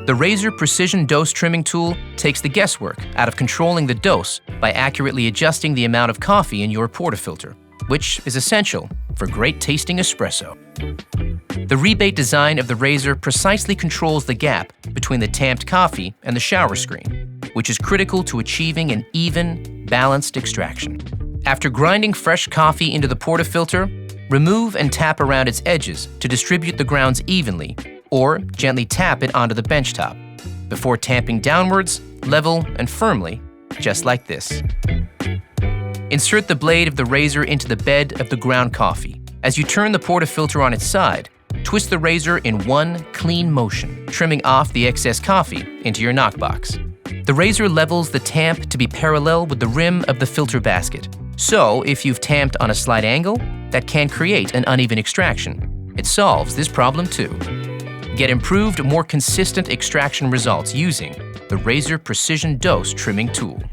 The Razor Precision Dose Trimming Tool takes the guesswork out of controlling the dose by accurately adjusting the amount of coffee in your portafilter, which is essential for great tasting espresso. The rebate design of the Razor precisely controls the gap between the tamped coffee and the shower screen, which is critical to achieving an even, balanced extraction. After grinding fresh coffee into the portafilter, remove and tap around its edges to distribute the grounds evenly, or gently tap it onto the benchtop, before tamping downwards, level and firmly, just like this. Insert the blade of the razor into the bed of the ground coffee. As you turn the portafilter on its side, twist the razor in one clean motion, trimming off the excess coffee into your knockbox. The razor levels the tamp to be parallel with the rim of the filter basket. So, if you've tamped on a slight angle, that can create an uneven extraction. It solves this problem too. Get improved, more consistent extraction results using the Razor Precision Dose Trimming Tool.